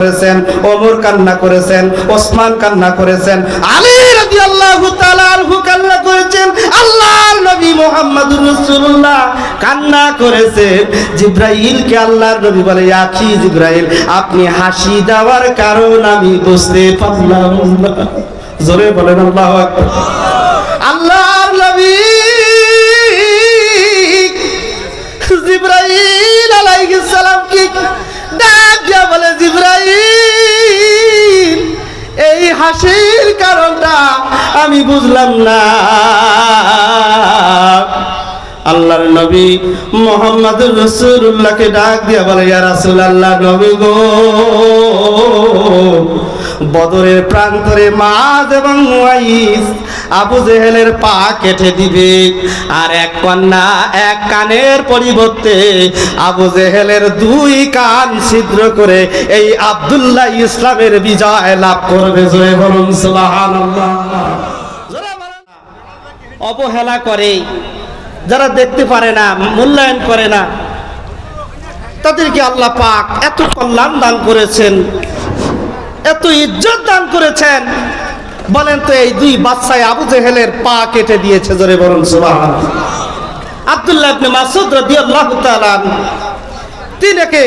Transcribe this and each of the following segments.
করেছেন, ওমর কান্না করেছেন, ওসমান কান্না করেছেন, আলী রাদিয়াল্লাহু তাআলা আনহু কান্না করেছেন, আল্লাহর নবী মুহাম্মদুর রাসূলুল্লাহ কান্না করেছেন। জিবরাইলকে আল্লাহর নবী বলে, আখি জিবরাইল, আপনি হাসি দেওয়ার কারণ আমি বুঝতে পারলাম না। জোরে বলেন আল্লাহু আকবার। আল্লাহর নবী জিবরাইল আলাইহিস সালাম কি ডাক দিয়া বলে, জিবরাইল, এই হাসির কারণটা আমি বুঝলাম না। আল্লাহর নবী মুহাম্মদুর রাসূলুল্লাহকে ডাক দিয়া বলে, ইয়া রাসূলুল্লাহ, নবী গো, বদরের প্রান্তরে মাদ এবং মুয়াইজ আবু জেহেলের পা কেটে দিবে, আর এক কন্যা এক কানের পরিবর্তে আবু জেহেলের দুই কান ছিদ্র করে এই আব্দুল্লাহ ইসলামের বিজয় লাভ করবে। জয় বলুন সুবহানাল্লাহ। অবহেলা করে যারা দেখতে পারে না, মূল্যায়ন করে না, তাদেরকে আল্লাহ পাক এত কল্যাণ দান করেছেন, এত ইজ্জত দান করেছেন। বলেন তো, এই দুই বাদশাহ আবু জেহেলের পা কেটে দিয়েছে। জোরে বলুন সুবহানাল্লাহ। আব্দুল্লাহ ইবনে মাসউদ রাদিয়াল্লাহু তাআলা তিনাকে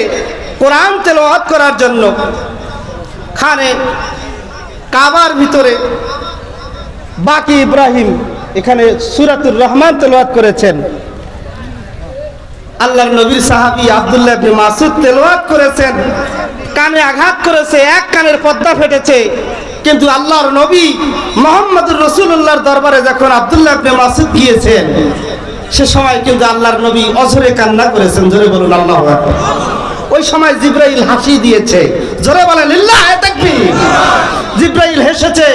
কোরআন তেলাওয়াত করার জন্য খানে কাবার ভিতরে বাকি ইব্রাহিম এখানে সূরাতুর রহমান তেলাওয়াত করেছেন। আল্লাহর নবীর সাহাবী আব্দুল্লাহ ইবনে মাসউদ তেলাওয়াত করেছেন, কানে আঘাত করেছে, এক কানের পর্দা ফেটেছে। কিন্তু আল্লাহর নবী মুহাম্মদুর রাসূলুল্লাহর দরবারে যখন আব্দুল্লাহ ইবনে মাসউদ গিয়েছেন, সে সময় কিন্তু আল্লাহর নবী অঝরে কান্না করেছেন। জোরে বলুন আল্লাহু আকবার। ওই সময় জিবরাইল হাসি দিয়েছে। জোরে বলেন লিল্লাহি তাকবীর। জিবরাইল হেসেছে,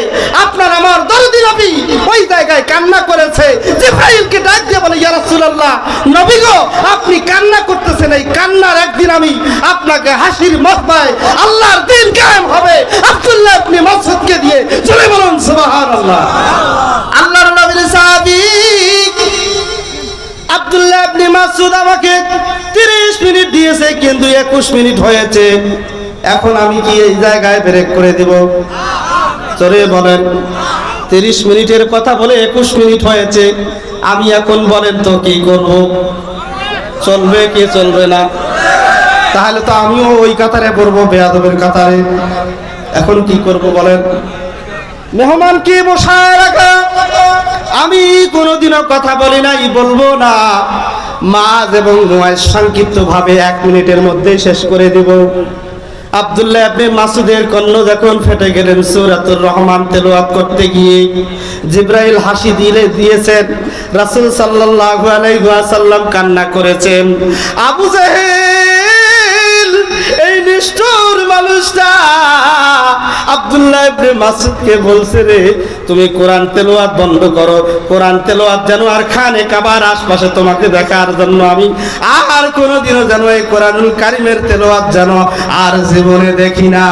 আপনার আমার দরদি নবী ওই জায়গায় কান্না করেছে। জিবরাইলকে ডাক দিয়ে বলে, ইয়া রাসূলুল্লাহ, নবী গো, আপনি কান্না করতেছেন, এই কান্নার একদিন আমি আপনাকে হাসির মহবায় আল্লাহর দ্বীন কায়েম হবে আব্দুল্লাহ ইবনে মাসউদকে দিয়ে। জোরে বলুন সুবহানাল্লাহ। আল্লাহর নবীর সাহাবী আব্দুল্লাহ ইবনে মাসউদ আমাকে 30 মিনিট দিয়েছে, কিন্তু 21 মিনিট হয়েছে। এখন আমি কি এই জায়গায় ব্রেক করে দেব? জোরে বলেন। 30 মিনিটের কথা বলে 21 মিনিট হয়েছে, আমি এখন বলেন তো কি করব? চলবে কি চলবে না? তাহলে তো আমিও ওই কাতারে পড়বো, বেয়াদবের কাতারে। এখন কি করব বলেন? মেহমান কি বসায় রাখা? আমি কোনোদিনও কথা বলি নাই, বলবো না। মাদ এবং মুয়াইজ সংক্ষিপ্ত ভাবে 1 মিনিটের মধ্যে শেষ করে দিব। আব্দুল্লাহ ইবনে মাসউদের কর্ণ যখন ফেটে গেলেন সূরাতুর রহমান তেলাওয়াত করতে গিয়ে, জিবরাইল হাসি দিয়েছেন, রাসূল সাল্লাল্লাহু আলাইহি ওয়াসাল্লাম কান্না করেছেন। আবু জেহেল এই নিষ্ঠুর মানুষটা আব্দুল্লাহ ইবনে মাসউদকে বলছে, রে তুমি কোরআন তেলাওয়াত বন্ধ করো, কোরআন তেলাওয়াত যেন আর খানে কাবার আশপাশে তোমাকে দেখার জন্য আমি আর কোনোদিনও যেন এই কোরআনুল কারীমের তেলাওয়াত যেন আর জীবনে দেখি না।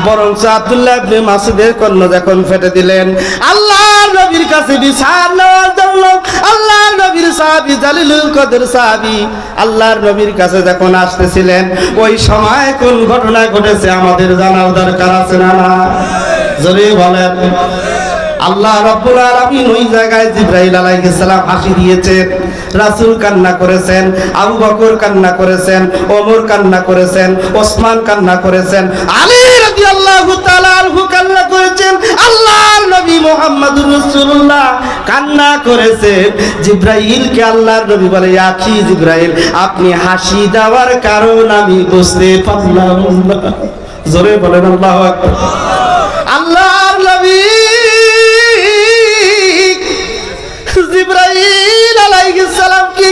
বরং আব্দুল্লাহ ইবনে মাসউদের কর্ণ যখন ফেটে দিলেন, আল্লাহর নবীর কাছে বিচার নেওয়ার জন্য আল্লাহর নবীর সাহাবী জালিলুল কদর সাহাবী আল্লাহর নবীর কাছে যখন আসতেছিলেন, ওই সময় কোন ঘটনা ঘটেছে আমাদের জানার দরকার আছে না? জোরে বলেন। আল্লাহ রাব্বুল আলামিন ওই জায়গায় জিবরাইল আলাইহিস সালাম হাসি দিয়েছেন, রাসূল কান্না করেছেন, আবু বকর কান্না করেছেন, ওমর কান্না করেছেন, ওসমান কান্না করেছেন, আলী রাদিয়াল্লাহু তাআলা আনহু কান্না করেছেন, আল্লাহর নবী মুহাম্মদুর রাসূলুল্লাহ কান্না করেছেন। জিবরাইলকে আল্লাহর নবী বলে, আখি জিবরাইল, আপনি হাসি দেওয়ার কারণ আমি বুঝতে পারলাম না। জোরে বলেন আল্লাহু আকবার। আল্লাহর নবী জিবরাইল আলাইহিস সালাম কি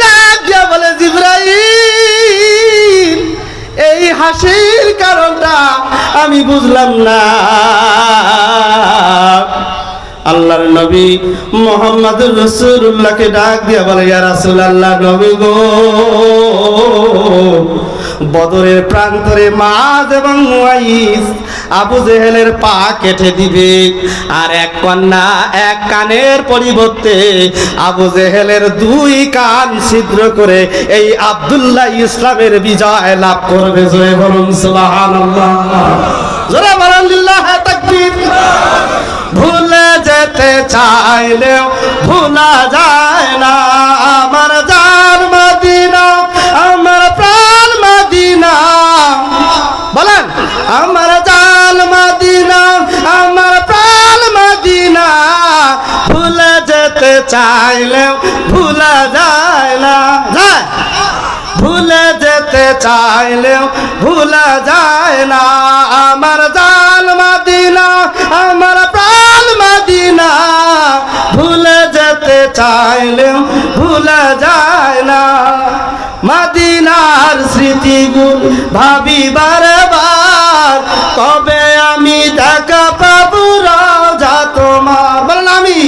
ডাক দিয়া বলে, জিবরাইল, এই হাসির কারণটা আমি বুঝলাম না। আল্লাহর নবী মুহাম্মদুর রাসূলুল্লাহকে ডাক দিয়া বলে, ইয়া রাসূলুল্লাহ, নবী গো, বদরের প্রান্তরে মাদ এবং মুয়াইজ আবু জেহেলের পা কেটে দিবে, আর এক কন্যা এক কানের পরিবর্তে আবু জেহেলের দুই কান ছিদ্র করে এই আব্দুল্লাহ ইসলামের বিজয় লাভ করবে। জোরে বলুন সুবহানাল্লাহ, জোরে বলুন লিল্লাহি তাকবীর। ভুলে যেতে চাইলেও ভুলা যায় না আমার জান মদিনা, আমার প্রাণ মদিনা। বলেন আমার জান মদিনা, আমার প্রাণ মদিনা। ভুলে যেতে চাইলেও ভুলা যায় না, যায় ভুলে যেতে চাইলেও ভুলা যায় না আমার জান মদিনা, আমার প্রাণ মদিনা। ভুলে যেতে চাইলেও ভুলা যায় না মদিনার স্মৃতিগুলো ভাবি বারবার, কবে আমি দেখা পাবো রওজা তোমার। বলেন আমি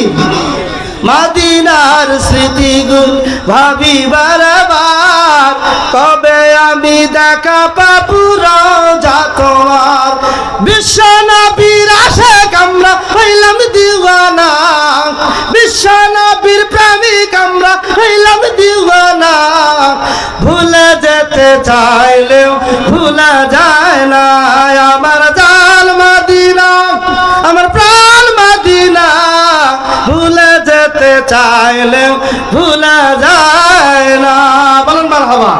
মদিনার স্মৃতিগুলো ভাবি বারবার, কবে আমি দেখা পাবো রওজা তোমার। বিশ্ব নবীর আশিক আমরা হইলাম দিওয়ানা, বিশ্ব নবীর প্রেমিক আমরা হইলাম দিওয়ানা। ভুলে যেতে চাইলেও ভুলা যায় না আমার জান মদিনা, আমার প্রাণ মদিনা। ভুলে যেতে চাইলেও ভুলা যায় না। বলুন মারহাবা।